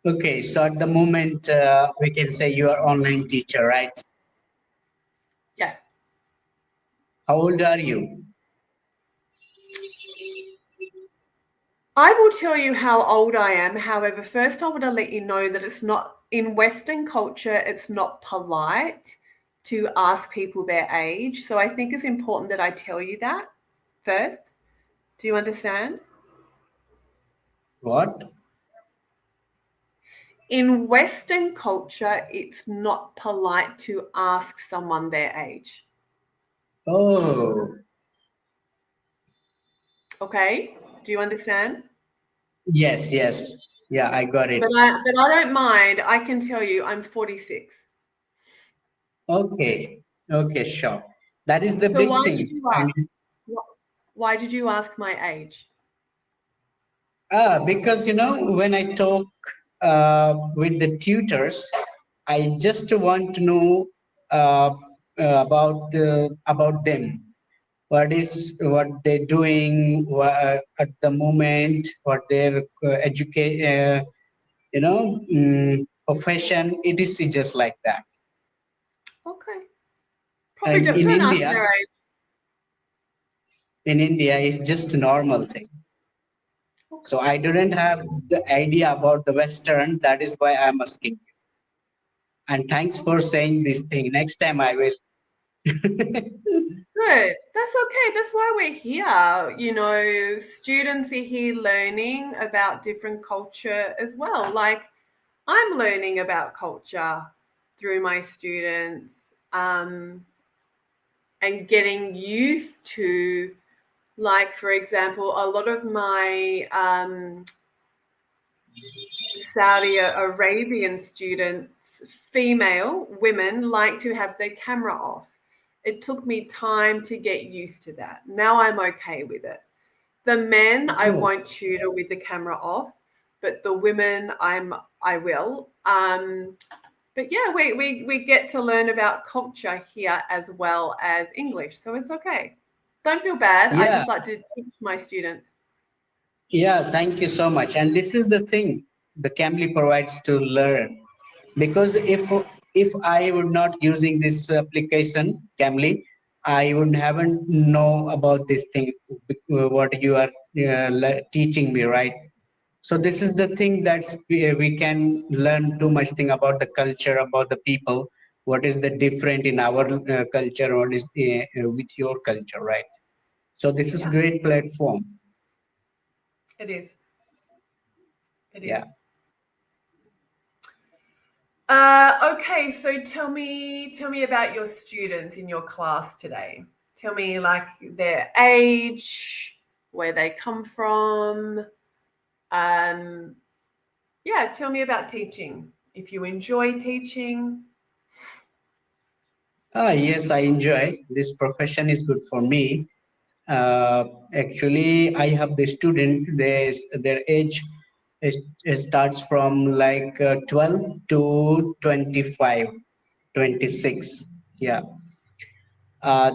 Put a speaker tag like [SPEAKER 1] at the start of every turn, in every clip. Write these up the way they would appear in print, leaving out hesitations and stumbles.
[SPEAKER 1] Okay, so at the moment, we can say you are online teacher, right?
[SPEAKER 2] Yes.
[SPEAKER 1] How old are you?
[SPEAKER 2] I will tell you how old I am. However, first I want to let you know that it's not in Western culture, it's not polite to ask people their age. So I think it's important that I tell you that first. Do you understand?
[SPEAKER 1] What?
[SPEAKER 2] In Western culture, it's not polite to ask someone their age.
[SPEAKER 1] Oh,
[SPEAKER 2] Okay? Do you understand?
[SPEAKER 1] yes, yes. Yeah, I got it.
[SPEAKER 2] But I don't mind. I can tell you I'm 46.
[SPEAKER 1] Okay, okay, sure. That is the
[SPEAKER 2] So
[SPEAKER 1] big
[SPEAKER 2] why did
[SPEAKER 1] thing.
[SPEAKER 2] you
[SPEAKER 1] And
[SPEAKER 2] ask? Why did you ask my age?
[SPEAKER 1] because when I talk with the tutors, I just want to know uh, about them. What they're doing at the moment, what their profession. It is just like that.
[SPEAKER 2] Okay. Probably
[SPEAKER 1] And
[SPEAKER 2] don't ask their age.
[SPEAKER 1] In India, it's just a normal thing. So
[SPEAKER 2] Okay.
[SPEAKER 1] I didn't have the idea about the Western. That is why I'm asking you. And thanks for
[SPEAKER 2] Okay.
[SPEAKER 1] saying this thing. Next time I will.
[SPEAKER 2] Good. That's okay. That's why we're here. Students are here learning about different culture as well. Like I'm learning about culture through my students, and getting used to, like, for example, a lot of my Saudi Arabian students, female women, like to have their camera off. It took me time to get used to that. Now I'm okay with it. The men I
[SPEAKER 1] Oh,
[SPEAKER 2] won't tutor with the camera off, but the women I will. But yeah, we get to learn about culture here as well as English, so it's okay. Don't feel bad. I
[SPEAKER 1] yeah,
[SPEAKER 2] just like to teach my students.
[SPEAKER 1] yeah. Thank you so much. And this is the thing the Cambly provides to learn. Because if I would not using this application Cambly, I would haven't know about this thing. What you are teaching me, right? So this is the thing that we can learn too much thing about the culture, about the people. What is the different in our culture? What is with your culture, right? So this is
[SPEAKER 2] Yeah,
[SPEAKER 1] great platform.
[SPEAKER 2] it is. It
[SPEAKER 1] Yeah.
[SPEAKER 2] is. Okay, so tell me about your students in your class today. Tell me like their age, where they come from. Um, yeah, tell me about teaching. If you enjoy teaching.
[SPEAKER 1] Yes, I enjoy. This profession is good for me. Uh, Actually, I have the students. Their age starts from like 12 to 25, 26. Yeah.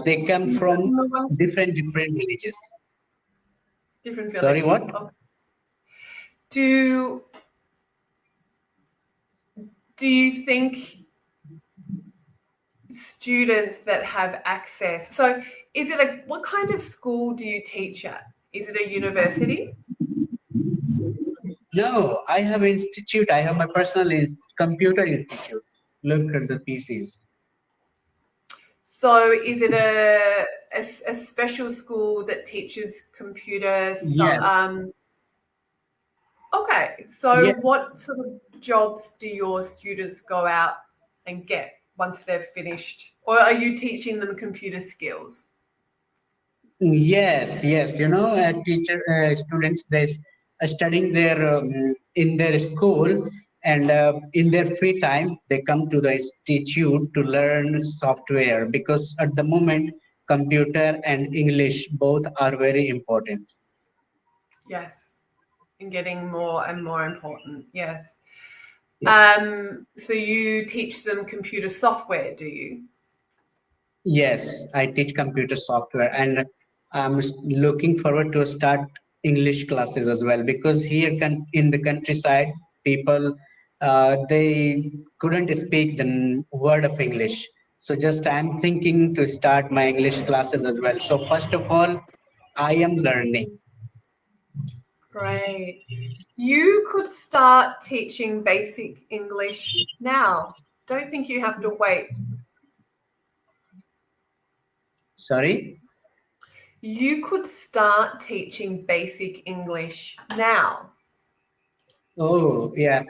[SPEAKER 1] They come from different villages.
[SPEAKER 2] Different
[SPEAKER 1] Sorry,
[SPEAKER 2] villages.
[SPEAKER 1] what?
[SPEAKER 2] Okay. Do do you think students that have access, so is it a what kind of school do you teach at? Is it a university?
[SPEAKER 1] No, I have institute. I have my personal computer institute. Look at the PCs.
[SPEAKER 2] So is it a special school that teaches computers?
[SPEAKER 1] Yes,
[SPEAKER 2] Okay, so
[SPEAKER 1] yes.
[SPEAKER 2] what sort of jobs do your students go out and get once they've finished? Or are you teaching them computer skills?
[SPEAKER 1] Yes, yes. Teacher students they studying their in their school and in their free time they come to the institute to learn software because at the moment computer and English both are very important.
[SPEAKER 2] Yes, and getting more and more important. Yes.
[SPEAKER 1] Yeah.
[SPEAKER 2] So you teach them computer software, do you?
[SPEAKER 1] Yes, I teach computer software and I'm looking forward to start English classes as well because here in the countryside people they couldn't speak the word of English. So just I'm thinking to start my English classes as well. So first of all, I am learning.
[SPEAKER 2] Great. You could start teaching basic English now. Don't think you have to wait.
[SPEAKER 1] Sorry.
[SPEAKER 2] You could start teaching basic English now.
[SPEAKER 1] Oh, yeah.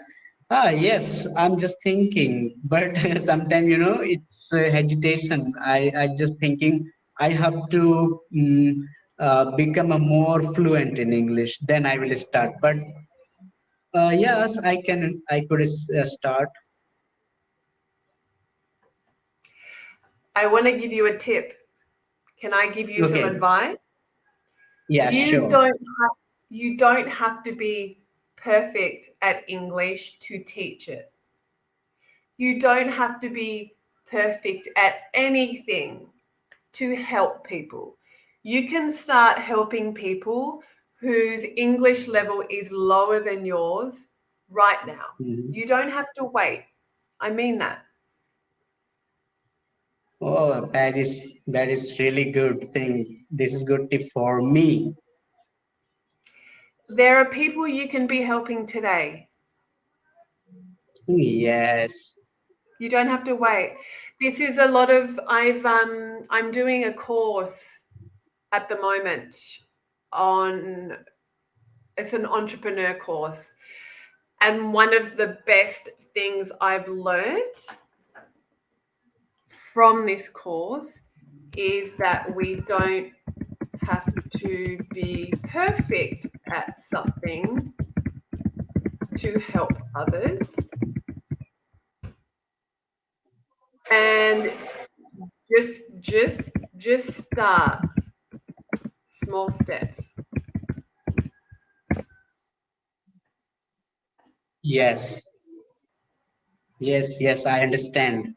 [SPEAKER 1] Yes, I'm just thinking, but sometimes, it's hesitation. I just thinking I have to become a more fluent in English, then I will start. But yes, I could start.
[SPEAKER 2] I want to give you a tip. Can I give you some
[SPEAKER 1] Okay.
[SPEAKER 2] advice?
[SPEAKER 1] Yeah,
[SPEAKER 2] You
[SPEAKER 1] sure.
[SPEAKER 2] don't have you don't have to be perfect at English to teach it. You don't have to be perfect at anything to help people. You can start helping people whose English level is lower than yours right now.
[SPEAKER 1] Mhm.
[SPEAKER 2] You don't have to wait. I mean that.
[SPEAKER 1] Oh, that is really good thing. This is good tip for me.
[SPEAKER 2] There are people you can be helping today.
[SPEAKER 1] Yes.
[SPEAKER 2] You don't have to wait. This is a lot of I'm doing a course at the moment on it's an entrepreneur course. And one of the best things I've learned from this course is that we don't have to be perfect at something to help others. And just just start small steps.
[SPEAKER 1] Yes. Yes, I understand.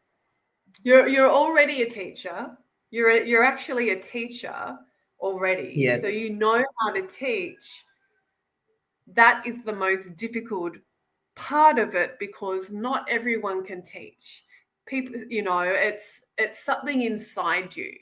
[SPEAKER 2] You're already a teacher. You're actually a teacher already. So
[SPEAKER 1] Yes.
[SPEAKER 2] you know how to teach. That is the most difficult part of it because not everyone can teach. People, it's something inside you.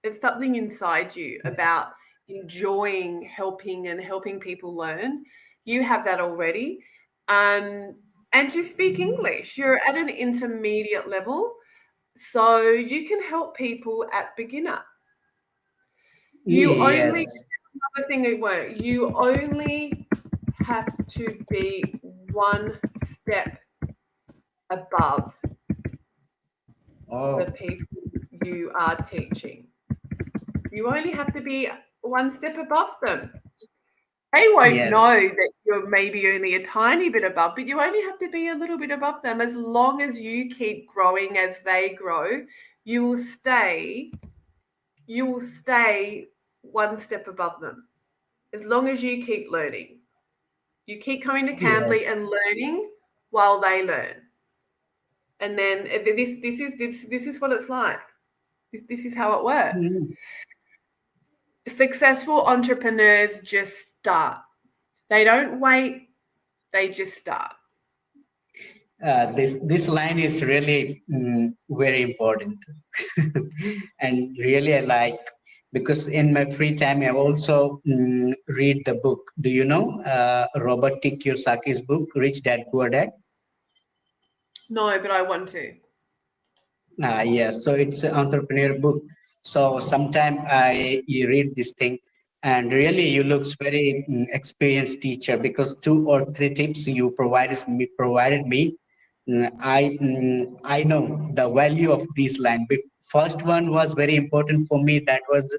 [SPEAKER 2] It's something inside you about enjoying helping and helping people learn. You have that already. Um, and you speak English. You're at an intermediate level. So you can help people at beginner. You only,
[SPEAKER 1] Yes.
[SPEAKER 2] another thing at work, you only have to be one step above the
[SPEAKER 1] Oh,
[SPEAKER 2] people you are teaching. You only have to be one step above them. They won't know
[SPEAKER 1] yes.
[SPEAKER 2] that you're maybe only a tiny bit above, but you only have to be a little bit above them. As long as you keep growing as they grow, you will stay, you will stay one step above them. As long as you keep learning. You keep coming to Cambly
[SPEAKER 1] Yes.
[SPEAKER 2] and learning while they learn. And then this is what it's like. This is how it works.
[SPEAKER 1] Mm.
[SPEAKER 2] Successful entrepreneurs just start. They don't wait, they just start.
[SPEAKER 1] This line is really very important, and really I like because in my free time I also read the book. Do you know Robert T. Kiyosaki's book, Rich Dad Poor Dad?
[SPEAKER 2] No, but I want to.
[SPEAKER 1] Yes, so it's an entrepreneur book. So sometime you read this thing, and really you looks very experienced teacher because two or three tips you provided me. I know the value of this line. First one was very important for me. That was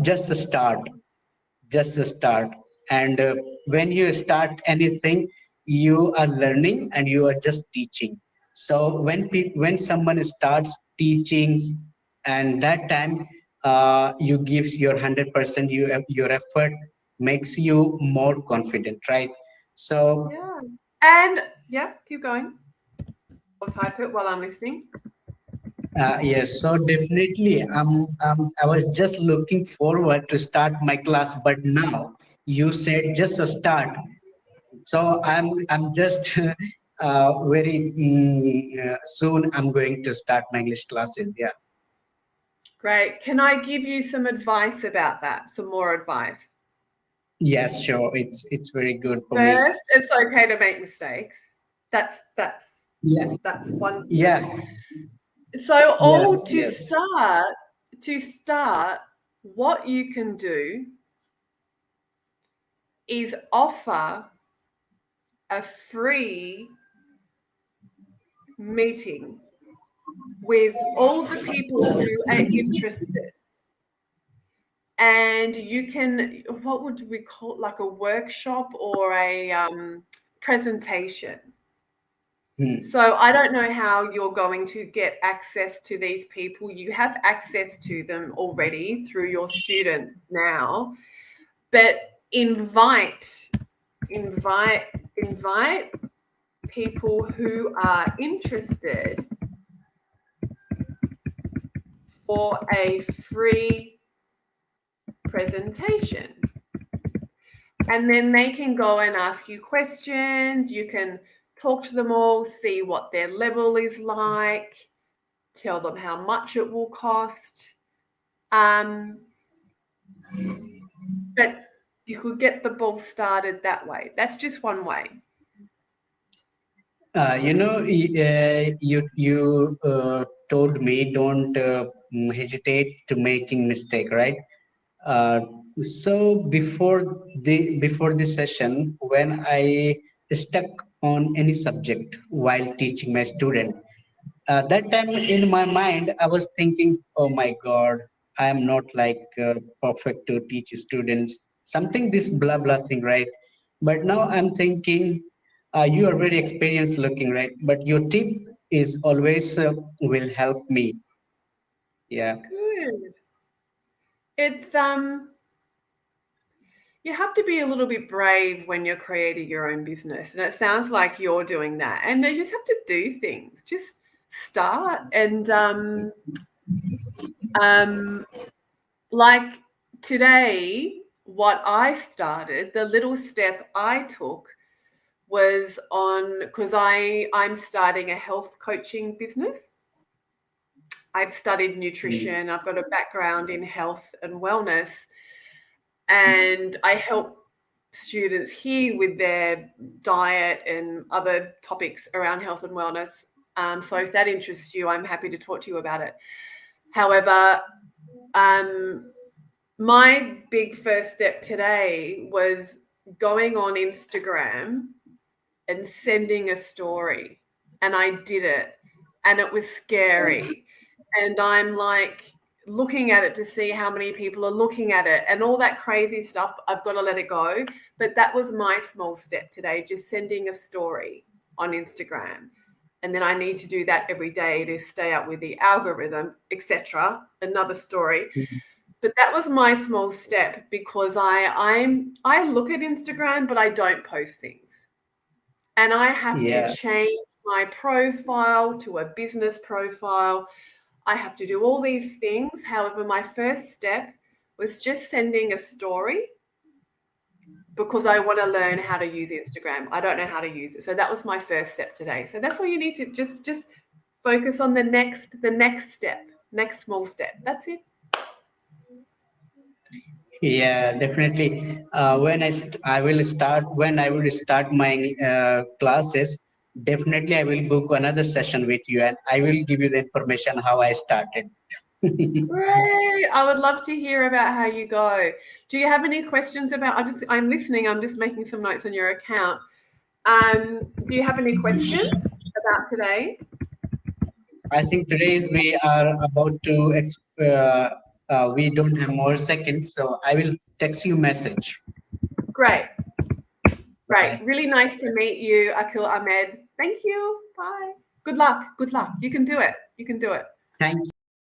[SPEAKER 1] just a start, just a start. And when you start anything, you are learning and you are just teaching. So when someone starts teaching, and that time you give your 100%, your effort makes you more confident, right? So
[SPEAKER 2] Yeah. And yeah, keep going. I'll type it while I'm listening.
[SPEAKER 1] yes, so definitely I was just looking forward to start my class, but now you said just a start. So I'm just very soon I'm going to start my English classes. Yeah.
[SPEAKER 2] Great. Can I give you some advice about that? Some more advice.
[SPEAKER 1] Yes, sure. It's very good for me.
[SPEAKER 2] First, it's okay to make mistakes. That's that's
[SPEAKER 1] Yeah.
[SPEAKER 2] that's one
[SPEAKER 1] Yeah.
[SPEAKER 2] thing. So all
[SPEAKER 1] Yes.
[SPEAKER 2] to
[SPEAKER 1] Yes.
[SPEAKER 2] start, what you can do is offer a free meeting with all the people who are interested. And you can, what would we call it, like a workshop or a presentation.
[SPEAKER 1] Hmm.
[SPEAKER 2] So I don't know how you're going to get access to these people. You have access to them already through your students now, but invite, invite people who are interested for a free presentation. And then they can go and ask you questions. You can talk to them all, see what their level is like, tell them how much it will cost. Um, but you could get the ball started that way. That's just one way.
[SPEAKER 1] You told me don't hesitate to making mistake, right? Uh, so before this session, when I stuck on any subject while teaching my student, that time in my mind I was thinking, oh my God, I am not like perfect to teach students. Something this blah blah thing, right? But now I'm thinking, you are very experienced looking, right? But your tip is always will help me. Yeah.
[SPEAKER 2] Good. It's you have to be a little bit brave when you're creating your own business. And it sounds like you're doing that. And you just have to do things. Just start and um like today, what I started, the little step I took was on because I'm starting a health coaching business. I've studied
[SPEAKER 1] Mm.
[SPEAKER 2] nutrition, I've got a background in health and wellness, and I help students here with their diet and other topics around health and wellness. So if that interests you, I'm happy to talk to you about it. However, um, my big first step today was going on Instagram and sending a story. And I did it. And it was scary. And I'm like looking at it to see how many people are looking at it and all that crazy stuff. I've got to let it go. But that was my small step today, just sending a story on Instagram. And then I need to do that every day to stay up with the algorithm, etc. Another story. But that was my small step because I look at Instagram, but I don't post things. And I have to
[SPEAKER 1] Yeah.
[SPEAKER 2] change my profile to a business profile. I have to do all these things. However, my first step was just sending a story because I want to learn how to use Instagram. I don't know how to use it. So that was my first step today. So that's all you need to just focus on the next step, next small step. That's it.
[SPEAKER 1] Yeah, definitely. I will start when I will start my classes. Definitely, I will book another session with you, and I will give you the information how I started.
[SPEAKER 2] Great. I would love to hear about how you go. Do you have any questions about I'm listening, I'm just making some notes on your account. Do you have any questions about today?
[SPEAKER 1] I think today is we are about to. We don't have more seconds, so I will text you message.
[SPEAKER 2] Great. Great.
[SPEAKER 1] Bye.
[SPEAKER 2] Really nice to meet you, Akil Ahmed. Thank you. Bye. Good luck. Good luck. You can do it. You can do it.
[SPEAKER 1] Thank